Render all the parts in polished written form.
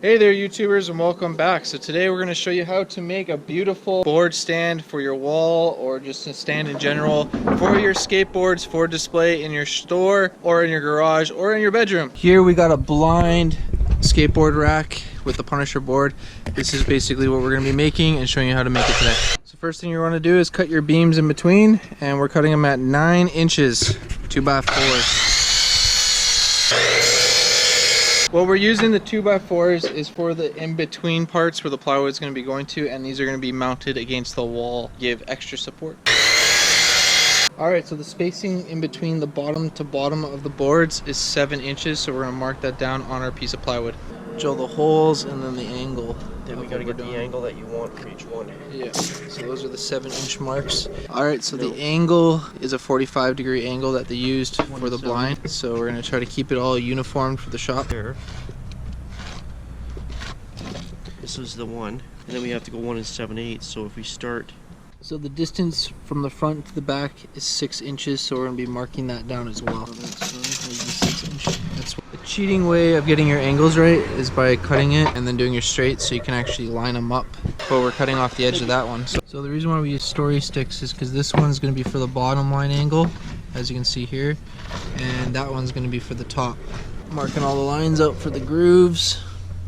Hey there YouTubers, and welcome back. So today we're going to show you how to make a beautiful board stand for your wall, or just a stand in general for your skateboards, for display in your store or in your garage or in your bedroom. Here we got a blind skateboard rack with the Punisher board. This is basically what we're going to be making and showing you how to make it today. So first thing you want to do is cut your beams in between, and we're cutting them at 9 inches, 2x4s. What we're using the 2x4s is for the in-between parts where the plywood is going to be going to, and these are going to be mounted against the wall, give extra support. Alright, so the spacing in between the bottom to bottom of the boards is 7 inches, so we're going to mark that down on our piece of plywood. Drill the holes and then the angle. Then we got to get the angle that you want for each one. Yeah, so those are the 7-inch marks. Alright, so the angle is a 45-degree angle that they used for the blind. So we're going to try to keep it all uniform for the shop. There. This is the one. And then we have to go 1 7/8. So if we start... So the distance from the front to the back is 6 inches, so we're going to be marking that down as well. That's the cheating way of getting your angles right is by cutting it and then doing your straights so you can actually line them up. But we're cutting off the edge of that one. So the reason why we use story sticks is because this one's going to be for the bottom line angle, as you can see here, and that one's going to be for the top. Marking all the lines out for the grooves.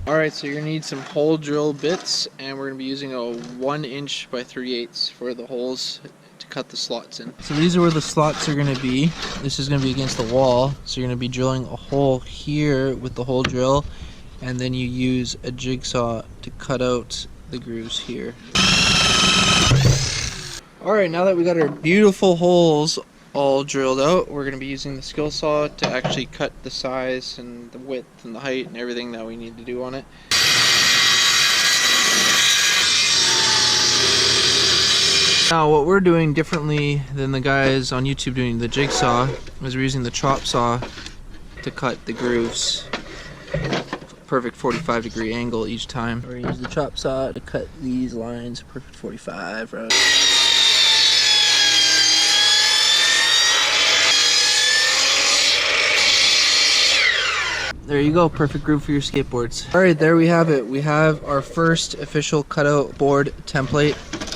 Alright, so you're going to need some hole drill bits, and we're going to be using a 1 inch by 3/8 for the holes to cut the slots in. So these are where the slots are going to be. This is going to be against the wall, so you're going to be drilling a hole here with the hole drill, and then you use a jigsaw to cut out the grooves here. Alright, now that we got our beautiful holes all drilled out, we're going to be using the skill saw to actually cut the size and the width and the height and everything that we need to do on it. Now what we're doing differently than the guys on YouTube doing the jigsaw is we're using the chop saw to cut the grooves. Perfect 45-degree angle each time. We're going to use the chop saw to cut these lines, perfect 45, right? There you go, perfect groove for your skateboards. Alright, there we have it. We have our first official cutout board template,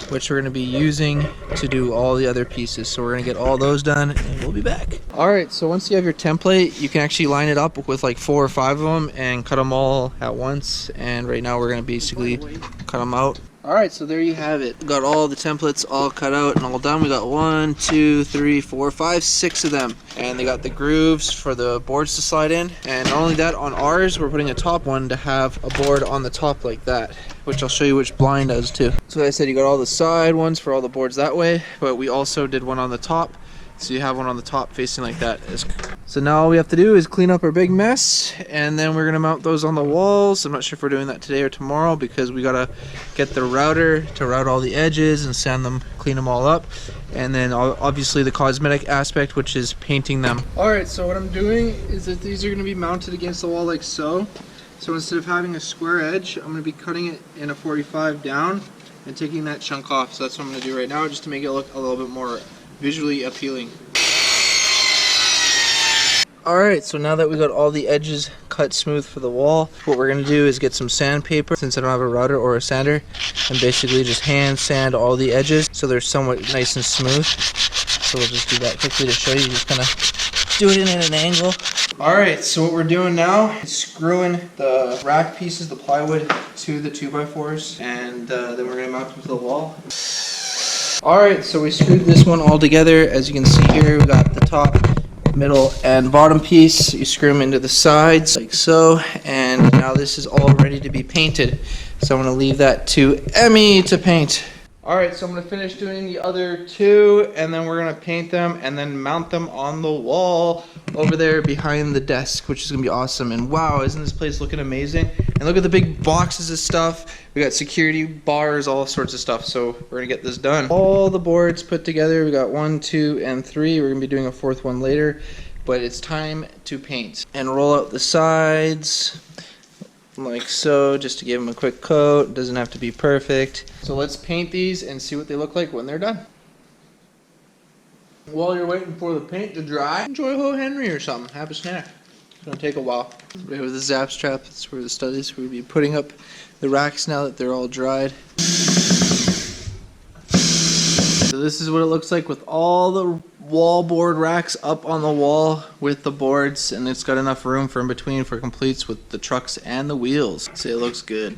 which we're going to be using to do all the other pieces. So we're going to get all those done and we'll be back. Alright, so once you have your template, you can actually line it up with like 4 or 5 of them and cut them all at once. And right now we're going to basically cut them out. Alright, so there you have it. We got all the templates all cut out and all done. We got 1, 2, 3, 4, 5, 6 of them. And they got the grooves for the boards to slide in. And not only that, on ours, we're putting a top one to have a board on the top like that, which I'll show you which blind does too. So like I said, you got all the side ones for all the boards that way, but we also did one on the top. So you have one on the top facing like that. So now all we have to do is clean up our big mess, and then we're going to mount those on the walls. I'm not sure if we're doing that today or tomorrow because we got to get the router to route all the edges and sand them, clean them all up. And then obviously the cosmetic aspect, which is painting them. Alright, so what I'm doing is that these are going to be mounted against the wall like so. So instead of having a square edge, I'm going to be cutting it in a 45 down and taking that chunk off. So that's what I'm going to do right now, just to make it look a little bit more visually appealing. Alright, so now that we got all the edges cut smooth for the wall, what we're going to do is get some sandpaper, since I don't have a router or a sander, and basically just hand sand all the edges so they're somewhat nice and smooth. So we'll just do that quickly to show you, just kind of do it in at an angle. Alright, so what we're doing now is screwing the rack pieces, the plywood, to the 2x4s, and then we're going to mount them to the wall. Alright, so we screwed this one all together. As you can see here, we got the top, middle, and bottom piece. You screw them into the sides like so, and now this is all ready to be painted. So I'm going to leave that to Emmy to paint. Alright, so I'm going to finish doing the other 2, and then we're going to paint them and then mount them on the wall over there behind the desk, which is going to be awesome. And wow, isn't this place looking amazing? And look at the big boxes of stuff. We got security bars, all sorts of stuff. So we're going to get this done. All the boards put together. We got 1, 2, and 3. We're going to be doing a 4th one later. But it's time to paint. And roll out the sides like so, just to give them a quick coat. Doesn't have to be perfect. So let's paint these and see what they look like when they're done. While you're waiting for the paint to dry, enjoy a Ho Henry or something. Have a snack. It's gonna take a while. We have the zap strap. That's where the stud is. We'll be putting up the racks now that they're all dried. So this is what it looks like with all the wall board racks up on the wall with the boards, and it's got enough room for in between for completes with the trucks and the wheels. So it looks good.